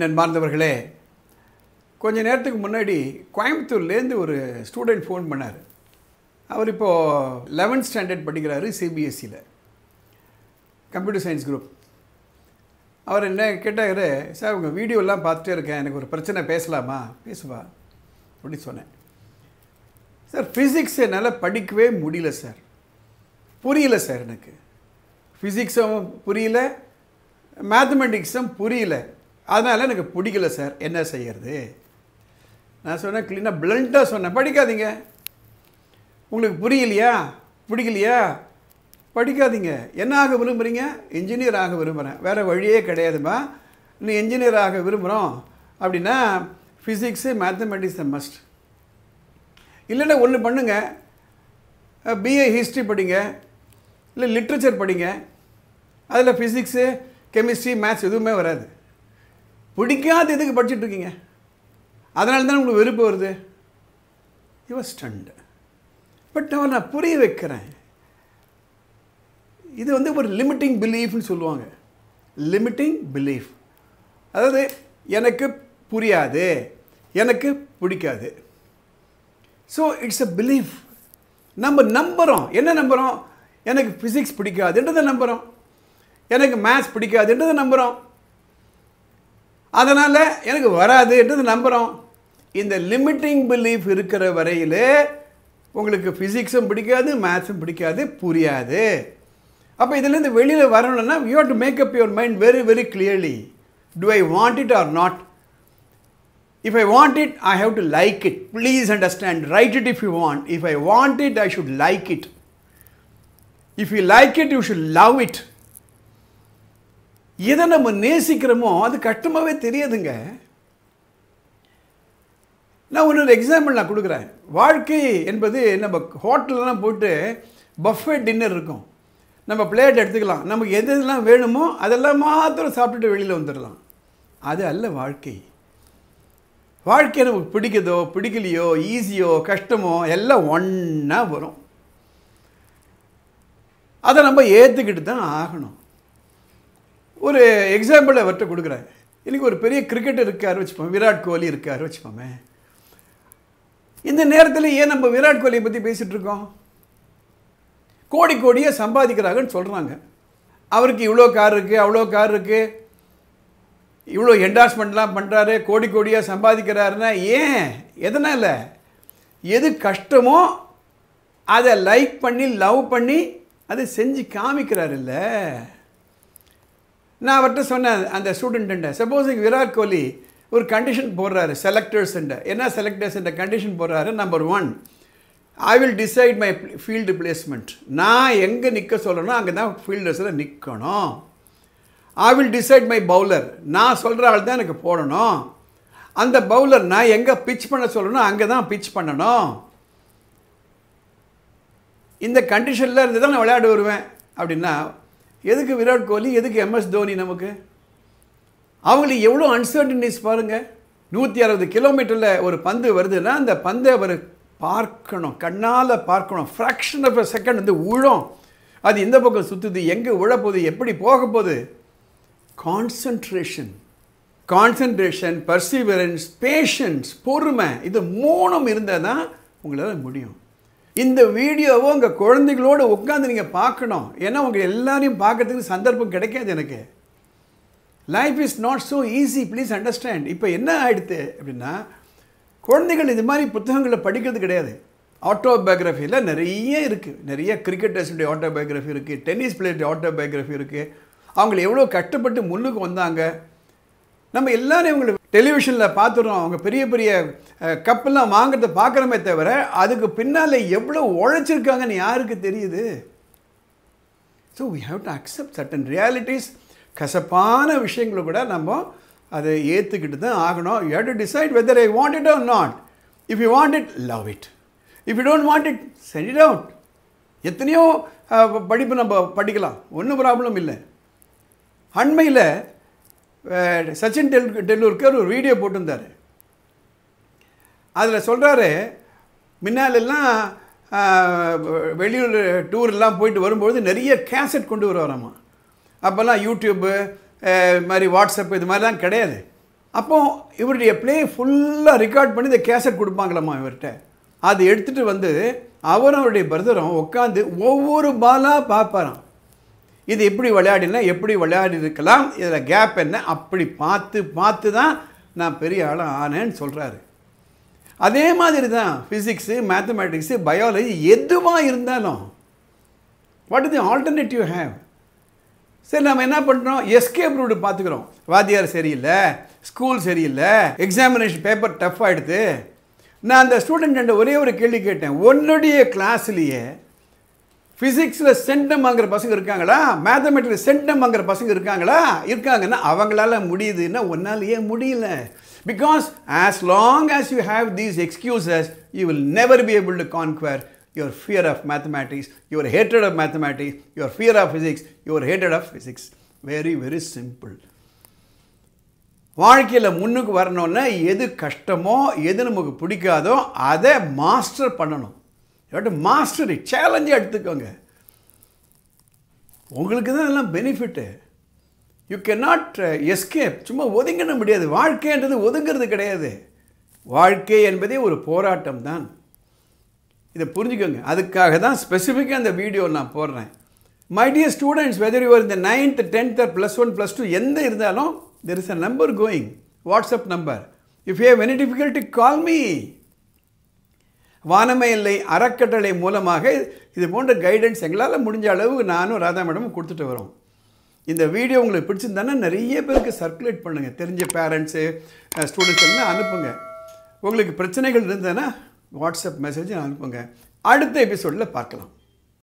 நண்பார்ந்தவர்களே, கொஞ்ச நேரத்துக்கு முன்னாடி கோயம்புத்தூர்லேருந்து ஒரு ஸ்டூடெண்ட் ஃபோன் பண்ணார். அவர் இப்போது 11th ஸ்டாண்டர்ட் படிக்கிறாரு, சிபிஎஸ்சியில் கம்ப்யூட்டர் சயின்ஸ் குரூப். அவர் என்ன கேட்டார், சார் உங்கள் வீடியோலாம் பார்த்துட்டே இருக்கேன், எனக்கு ஒரு பிரச்சனை, பேசலாமா? பேசுவா அப்படின்னு சொன்னேன். சார் ஃபிசிக்ஸ் என்னால் படிக்கவே முடியல சார், புரியல சார், எனக்கு ஃபிசிக்ஸும் புரியல, மேத்தமெட்டிக்ஸும் புரியல, அதனால் எனக்கு பிடிக்கல சார், என்ன செய்யறது? நான் சொன்னேன், க்ளீனாக பிளண்ட்டாக சொன்னேன், படிக்காதீங்க. உங்களுக்கு புரியலையா, பிடிக்கலையா, படிக்காதீங்க. என்ன ஆக விரும்புகிறீங்க? இன்ஜினியர் ஆக விரும்புகிறேன், வேறு வழியே கிடையாதுமா. இன்னும் இன்ஜினியர் ஆக விரும்புகிறோம் அப்படின்னா ஃபிசிக்ஸு மேத்தமெட்டிக்ஸ் த மஸ்ட். இல்லைன்னா ஒன்று பண்ணுங்க, பிஏ ஹிஸ்ட்ரி படிங்க, இல்லை லிட்ரேச்சர் படிங்க. அதில் ஃபிசிக்ஸு கெமிஸ்ட்ரி மேத்ஸ் எதுவுமே வராது. பிடிக்காத எதுக்கு படிச்சுட்ருக்கீங்க? அதனால தான் உங்களுக்கு வெறுப்பு வருது. Your stunt. பட் நான் புரிய வைக்கிறேன். இது ஒரு லிமிட்டிங் பிலீஃப்னு சொல்லுவாங்க. லிமிட்டிங் பிலீஃப், அதாவது எனக்கு புரியாது, எனக்கு பிடிக்காது. So it's a belief. நம்ம நம்புகிறோம். என்ன நம்புகிறோம்? எனக்கு ஃபிசிக்ஸ் பிடிக்காதுன்றதை நம்புகிறோம், எனக்கு மேத்ஸ் பிடிக்காதுன்றதை நம்புகிறோம், அதனால் எனக்கு வராதுன்றது நம்புகிறோம். இந்த லிமிட்டிங் பிலீஃப் இருக்கிற வரையிலே உங்களுக்கு ஃபிசிக்ஸும் பிடிக்காது, மேத்ஸும் பிடிக்காது, புரியாது. அப்போ இதுலேருந்து வெளியில் வரணும்னா you have to make up your mind very very clearly. Do I want it or not? If I want it, I have to like it. Please understand. Write it if you want. If I want it, I should like it. If you like it, you should love it. எதை நம்ம நேசிக்கிறோமோ அது கஷ்டமாகவே தெரியாதுங்க. நான் ஒரு example நான் கொடுக்குறேன். வாழ்க்கை என்பது நம்ம ஹோட்டல்லாம் போட்டு பஃபே டின்னர் இருக்கும். நம்ம பிளேட் எடுத்துக்கலாம், நமக்கு எதெல்லாம் வேணுமோ அதெல்லாம் மாத்திரம் சாப்பிட்டுட்டு வெளியில் வந்துடலாம். அது அல்ல வாழ்க்கை. வாழ்க்கை நமக்கு பிடிக்குதோ பிடிக்கலையோ, ஈஸியோ கஷ்டமோ எல்லாம் ஒன்றா வரும். அதை நம்ம ஏற்றுக்கிட்டு தான் ஆகணும். ஒரு எக்ஸாம்பிள் அவர்கிட்ட கொடுக்குறேன். இன்றைக்கி ஒரு பெரிய கிரிக்கெட்டர் இருக்கார் வச்சுப்போம், விராட் கோலி இருக்கார் வச்சுப்போமே. இந்த நேரத்தில் ஏன் நம்ம விராட் கோலியை பற்றி பேசிகிட்டு இருக்கோம்? கோடி கோடியாக சம்பாதிக்கிறாங்கன்னு சொல்கிறாங்க. அவருக்கு இவ்வளோ கார் இருக்குது, அவ்வளோ கார் இருக்குது, இவ்வளோ என்டார்ஸ்மெண்ட்லாம் பண்ணுறாரு, கோடி கோடியாக சம்பாதிக்கிறாருன்னா ஏன், எதனால்? எது கஷ்டமோ அதை லைக் பண்ணி லவ் பண்ணி அதை செஞ்சு காமிக்கிறாரு. இல்லை, நான் அவர்கிட்ட சொன்னேன், அந்த ஸ்டூடெண்ட்டு, சப்போஸிங் விராட் கோலி ஒரு கண்டிஷன் போடுறாரு செலக்டர்ஸ்ன்ற. என்ன செலக்டர்ஸ்ன்ற கண்டிஷன் போடுறாரு? Number 1, I will decide my field placement. நான் எங்கே நிற்க சொல்லணும் அங்கே தான் ஃபீல்டர்ஸில் நிற்கணும். I will decide my bowler. நான் சொல்கிற ஆள் தான் எனக்கு போடணும். அந்த பவுலர் நான் எங்கே பிச் பண்ண சொல்லணும் அங்கே தான் பிச் பண்ணணும். இந்த கண்டிஷனில் இருந்து தான் நான் விளையாட வருவேன். அப்படின்னா எதுக்கு விராட் கோலி, எதுக்கு எம்எஸ் தோனி? நமக்கு அவங்களுக்கு எவ்வளோ அன்சர்டனிட்டிஸ் பாருங்கள். 160 கிலோமீட்டரில் ஒரு பந்து வருதுன்னா அந்த பந்தை அவர் பார்க்கணும், கண்ணால் பார்க்கணும். ஃப்ராக்ஷன் ஆஃப் அ செகண்ட் உழும். அது இந்த பக்கம் சுற்றுது, எங்கே உழப்போகுது, எப்படி போக போகுது. கான்சன்ட்ரேஷன், பர்சிவரன்ஸ், பேஷன்ஸ், பொறுமை, இது 3 இருந்தால் தான் உங்களால் முடியும். இந்த வீடியோவை உங்கள் குழந்தைகளோடு உட்காந்து நீங்கள் பார்க்கணும். ஏன்னா உங்கள் எல்லாரையும் பார்க்கறதுக்கு சந்தர்ப்பம் கிடைக்காது. எனக்கு life is not so easy, please understand. இப்போ என்ன ஆகிடுது அப்படின்னா, குழந்தைகள் இது மாதிரி புத்தகங்களை படிக்கிறது கிடையாது. ஆட்டோபயோகிராஃபியில் நிறைய இருக்குது. நிறைய கிரிக்கெட்டர்ஸுடைய ஆட்டோபயோகிராஃபி இருக்குது, டென்னிஸ் பிளேயருடைய ஆட்டோபயோகிராஃபி இருக்குது. அவங்கள எவ்வளோ கஷ்டப்பட்டு முன்னுக்கு வந்தாங்க. நம்ம எல்லோரும் இவங்களை டெலிவிஷனில் பார்த்துடுறோம். அவங்க பெரிய பெரிய கப்பெல்லாம் வாங்கிறத பார்க்குறமே தவிர அதுக்கு பின்னால் எவ்வளோ உழைச்சிருக்காங்கன்னு யாருக்கு தெரியுது? So we have to accept certain realities. கசப்பான விஷயங்களை கூட நம்ம அதை ஏற்றுக்கிட்டு தான் ஆகணும். You have to decide whether I want it or not. If you want it, love it. If you don't want it, send it out. எத்தனையோ படிப்பு நம்ம படிக்கலாம், ஒன்றும் ப்ராப்ளம் இல்லை. அண்மையில் சச்சின் டெண்டுல்கர் ஒரு வீடியோ போட்டிருந்தார். அதில் சொல்கிறாரு, முன்னாலெல்லாம் வெளியூர் டூர்லாம் போயிட்டு வரும்போது நிறைய கேசட் கொண்டு வருவாராம்மா. அப்போல்லாம் யூடியூப்பு மாதிரி வாட்ஸ்அப் இது மாதிரிலாம் கிடையாது. அப்போது இவருடைய ப்ளே ஃபுல்லாக ரெக்கார்ட் பண்ணி இந்த கேசட் கொடுப்பாங்களாம்மா இவர்கிட்ட. அது எடுத்துகிட்டு வந்து அவரும் அவருடைய பிரதரும் உட்காந்து ஒவ்வொரு பாலாக பார்ப்பாராம். இது எப்படி விளையாடினா எப்படி விளையாடி இருக்கலாம், இதில் கேப் என்ன, அப்படி பார்த்து பார்த்து தான் நான் பெரிய ஆளாக ஆனேன்னு சொல்கிறாரு. அதே மாதிரி தான் ஃபிசிக்ஸு, மேத்தமேட்டிக்ஸு, பயாலஜி எதுவாக இருந்தாலும் what is the alternative have? சரி, நம்ம என்ன பண்ணுறோம், எஸ்கேப் ரூட் பார்த்துக்கிறோம். வாத்தியார் சரியில்லை, ஸ்கூல் சரியில்லை, எக்ஸாமினேஷன் பேப்பர் டஃப் ஆகிடுது. நான் அந்த ஸ்டூடெண்ட் ஒரே ஒரு கேள்வி கேட்டேன், உன்னுடைய கிளாஸ்லேயே ஃபிசிக்ஸில் சென்டம் வாங்குற பசங்க இருக்காங்களா, மேத்தமெட்டிக்ஸ் சென்டம் வாங்குற பசங்க இருக்காங்களா? இருக்காங்கன்னா அவங்களால முடியுதுன்னா ஒன்றால் ஏன் முடியல? Because as long as you have these excuses, you will never be able to conquer your fear of mathematics, your hatred of mathematics, your fear of physics, your hatred of physics. Very, very simple. வாழ்க்கையில் முன்னுக்கு வரணும்னா எது கஷ்டமோ எது நமக்கு பிடிக்காதோ அதை master பண்ணணும். Master சேலஞ்சை எடுத்துக்கோங்க. உங்களுக்கு தான் எல்லாம் benefit. You can not escape. சும்மா ஒதுங்கிட முடியாது. வாழ்க்கைன்றது ஒதுங்கிறது கிடையாது. வாழ்க்கை என்பதே ஒரு போராட்டம் தான். இதை புரிஞ்சுக்கோங்க. அதுக்காக தான் ஸ்பெசிஃபிக்காக அந்த வீடியோ நான் போடுறேன். My dear students, whether you are இந்த 9th, 10th, +1, +2 எந்த இருந்தாலும் there is a number going, WhatsApp number. If you have any difficulty, call me. வானமே இல்லை அறக்கட்டளை மூலமாக இது போன்ற கைடன்ஸ் எங்களால் முடிஞ்ச அளவு நானும் ராதா மேடமும் கொடுத்துட்டு வரோம். இந்த வீடியோ உங்களுக்கு பிடிச்சிருந்தானே நிறைய பேருக்கு சர்க்குலேட் பண்ணுங்கள். தெரிஞ்ச பேரண்ட்ஸு, ஸ்டூடெண்ட்ஸ் எல்லாம் அனுப்புங்க. உங்களுக்கு பிரச்சனைகள் இருந்ததுன்னா வாட்ஸ்அப் மெசேஜ் அனுப்புங்க. அடுத்த எபிசோடில் பார்க்கலாம்.